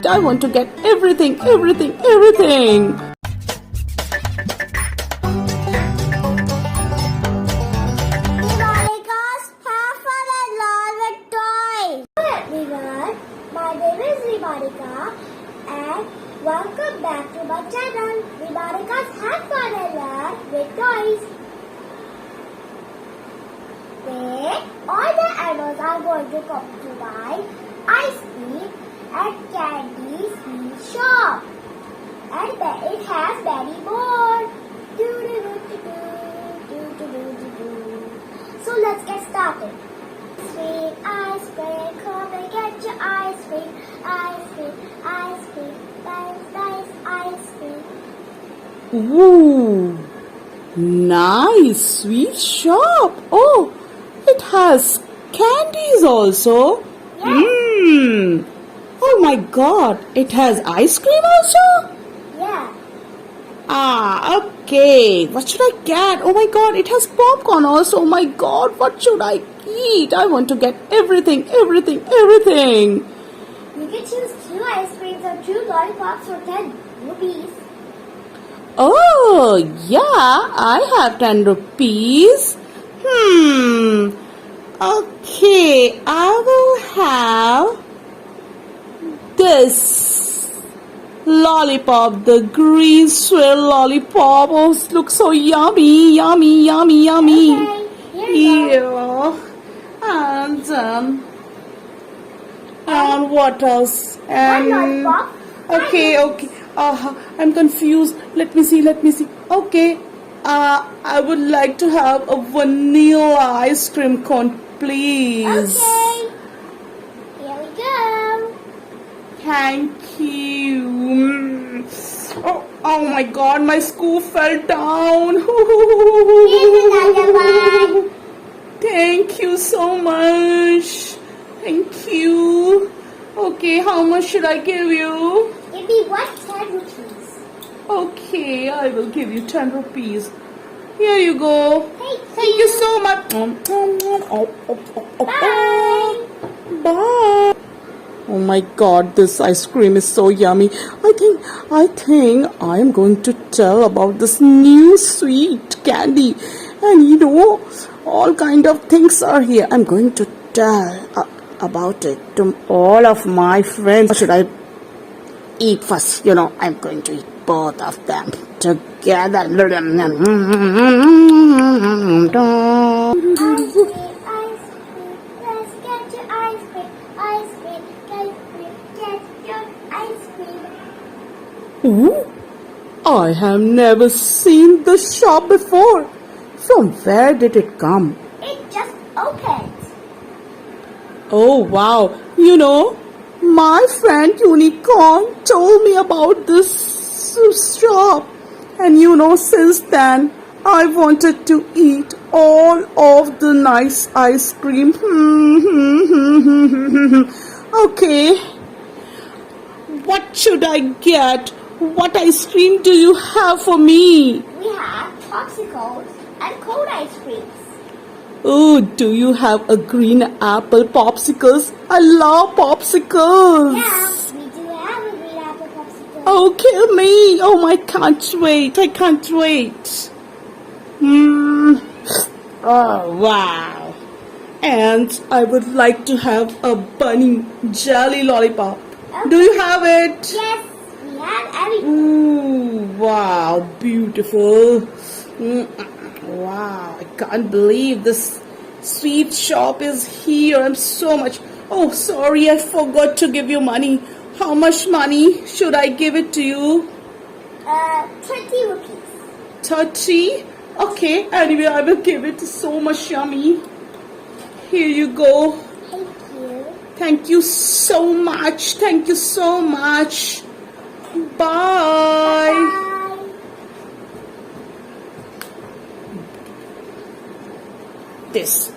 eat. I want to get everything, everything, everything. Rimanika's have fun and learn with toys. Hello everyone, my name is Rimanika and welcome back to my channel. Rimanika's have fun and learn with toys. Today, all the animals are going to come to my ice cream and candy sweet shop. And it has many more. So let's get started. Ice cream, come and get your ice cream. Ice cream, ice cream, nice ice cream. Ooh, nice sweet shop. Oh, it has candies also. Yes. Oh my God, it has ice cream also? Yeah. Okay. What should I get? Oh my God, it has popcorn also. Oh my God, what should I eat? I want to get everything, everything, everything. You can choose 2 ice creams or 2 lollipops for 10 rupees. Oh, yeah, I have 10 rupees. Okay, I will have this lollipop, the green swirl lollipop. Oh, it looks so yummy, yummy, yummy, yummy. Okay, here you go. Yeah. And what else? One And lollipop. okay. I'm confused. Let me see. Okay. I would like to have a vanilla ice cream cone, please. Okay. Here we go. Thank you. Oh my God, my scoop fell down. Here's another one. Thank you so much. Thank you. Okay, how much should I give you? Give me 10 rupees. Okay, I will give you 10 rupees. Here you go. Thank you so much. Bye. Bye. Oh my God, this ice cream is so yummy. I think I am going to tell about this new sweet candy. And all kind of things are here. I'm going to tell about it to all of my friends. What should I eat first? I'm going to eat both of them together. Ice cream, let's get your ice cream. Ice cream, get your ice cream. Ooh, I have never seen this shop before. From where did it come? It just opened. Oh wow, my friend Unicorn told me about this shop. And since then, I wanted to eat all of the nice ice cream. Okay, what should I get? What ice cream do you have for me? We have popsicles and cold ice creams. Oh, do you have a green apple popsicles? I love popsicles. Yeah, we do have a green apple popsicle. Oh, kill me. Oh, I can't wait. I can't wait. Oh, wow. And I would like to have a bunny jelly lollipop. Okay. Do you have it? Yes, we have everything. Ooh, wow, beautiful. Wow, I can't believe this sweet shop is here. I'm so much. Oh, sorry, I forgot to give you money. How much money should I give it to you? 20 rupees. 30? Okay, anyway, I will give it. So much yummy. Here you go. Thank you. Thank you so much. Thank you so much. Bye. Bye. This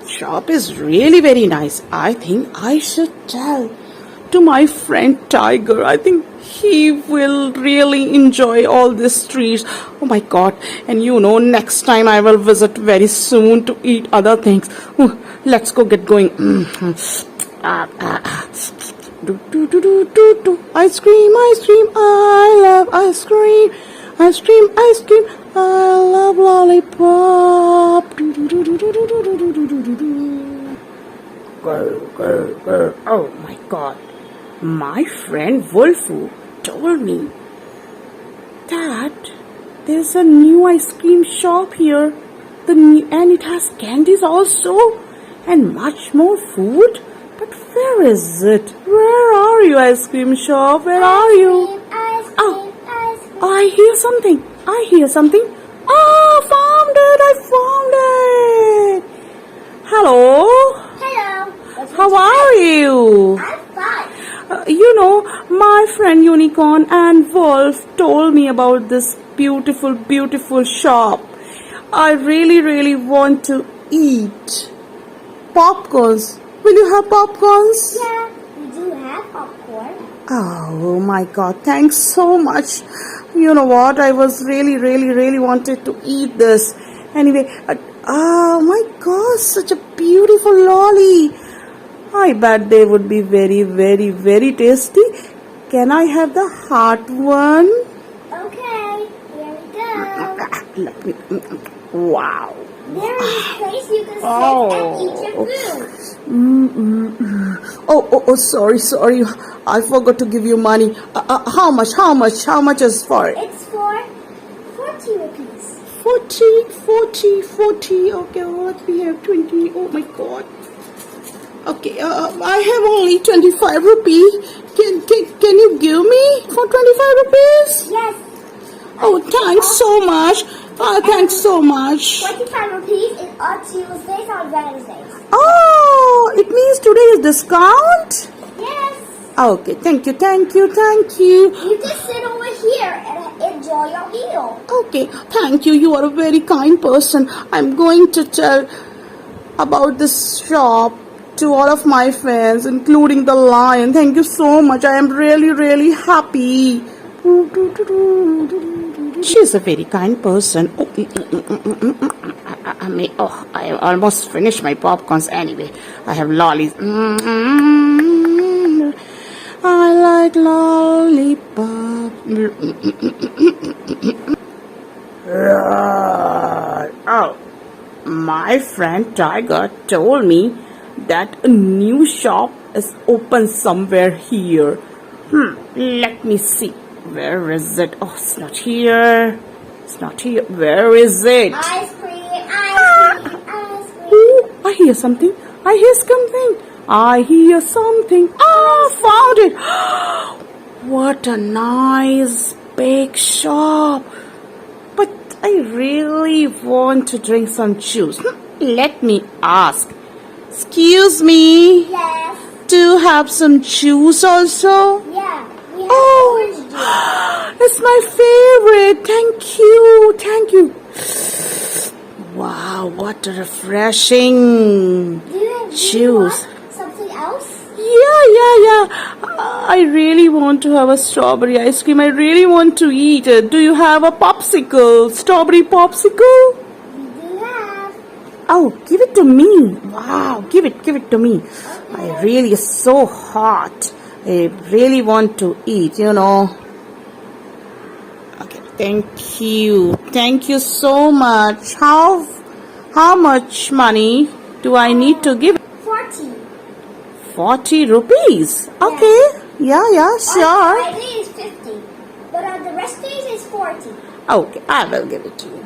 shop is really very nice. I think I should tell to my friend Tiger. I think he will really enjoy all these trees. Oh my God. And next time I will visit very soon to eat other things. Let's go get going. Do, do, do, do, do, do. Ice cream, I love ice cream. Ice cream, I love lollipop. Do, do, do, do, do, do, do, do, do, do, do, do. Go. Oh my god. My friend Wolfu told me that there's a new ice cream shop here. And it has candies also and much more food. But where is it? Where are you, ice cream shop? Where are you? Ice Oh, cream. I hear something. Ah, I found it. Hello. Hello. How are you? I'm fine. My friend Unicorn and Wolf told me about this beautiful shop. I really want to eat popcorns. Will you have popcorns? Yeah, we do have popcorn. Oh my god, thanks so much. You know what? I was really wanted to eat this. Anyway, oh my god, such a beautiful lolly. I bet they would be very tasty. Can I have the heart one? Okay, here we go. Let me. Wow. There is a place you can sit and eat your food. Oh, sorry. I forgot to give you money. How much is for it? It's for 40 rupees. 40. Okay, what we have 20. Oh my god. Okay, I have only 25 rupees. Can you give me for 25 rupees? Yes. Oh, thanks so much. Thanks so much. 25 rupees is on Tuesdays or Wednesdays. Oh, it means today is discount? Yes. Okay, thank you. You can sit over here and enjoy your meal. Okay, thank you. You are a very kind person. I'm going to tell about this shop to all of my friends, including the lion. Thank you so much. I am really happy. She's a very kind person. I almost finished my popcorns anyway. I have lollies. I like lollipop. Oh, my friend Tiger told me that a new shop is open somewhere here. Let me see. Where is it? Oh, it's not here. Where is it? Ice cream. Oh, I hear something. Found it. What a nice big shop. But I really want to drink some juice. Let me ask. Excuse me. Yes. Do you have some juice also? Yeah. We have Oh, orange juice. it's my favorite. Thank you. Wow, what a refreshing Do you juice. want something else? Yeah. I really want to have a strawberry ice cream. I really want to eat it. Do you have a popsicle? Strawberry popsicle? We do have. Oh, give it to me. Wow, give it to me. I really is so hot. I really want to eat, Okay, thank you so much. How much money do I need to give? 40. 40 rupees. Okay. Yeah, On sure. Friday is 50. But on the rest days it's 40. Okay, I will give it to you.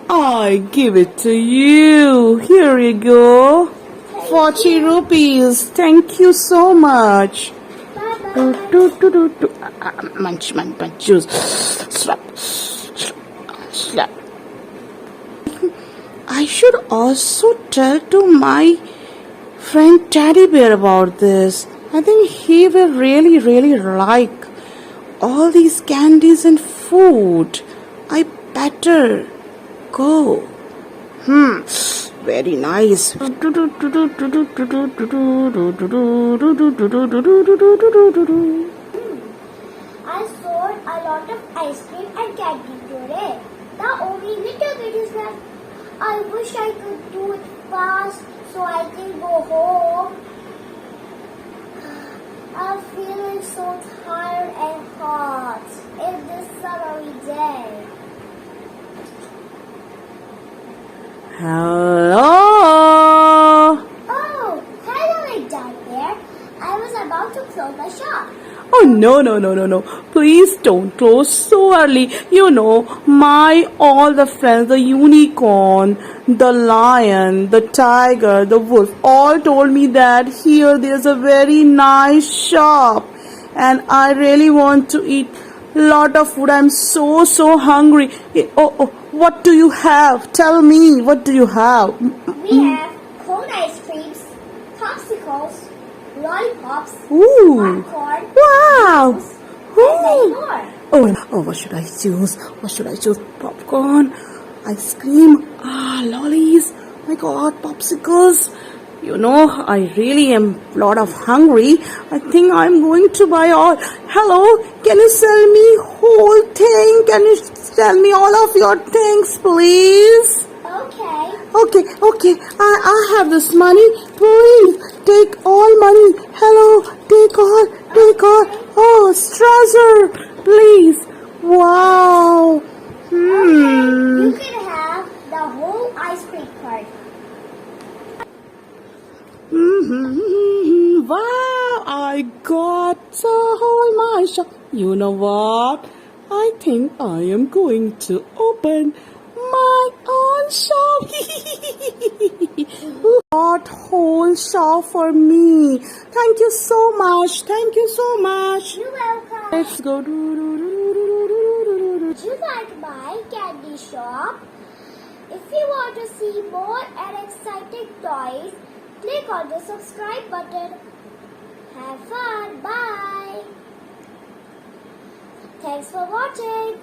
I give it to you. Here you go. 40 rupees. Thank you so much. Bye-bye. Munch, juice. Slap. I should also tell to my friend Teddy Bear about this. I think he will really like all these candies and food. I better go. Very nice. I sold a lot of ice cream and candy today. Now only little bit is left. I wish I could do it fast so I can go home. I'm feeling so tired and hot in this summery day. Hello? Oh, hello down there. I was about to close my shop. Oh, no. Please don't close so early. You know, all the friends, the unicorn, the lion, the tiger, the wolf, all told me that here there's a very nice shop. And I really want to eat lot of food. I'm so hungry. Oh, what do you have? Tell me, what do you have? We have cone ice creams, popsicles, lollipops, Ooh. popcorn, Wow. and many more. Oh, what should I choose? Popcorn, ice cream, lollies. My God, popsicles. You know, I really am lot of hungry. I think I'm going to buy all. Hello, can you sell me whole thing? Can you sell me all of your things, please? Okay. I have this money. Please take all money. Hello, take all. Oh, treasure, please. Wow. You can have the whole ice cream cart. Wow, I got the whole my shop. You know what? I think I am going to open my own shop. Got whole shop for me. Thank you so much. You're welcome. Let's go. Would you like my candy shop? If you want to see more and exciting toys, click on the subscribe button. Have fun. Bye. Thanks for watching.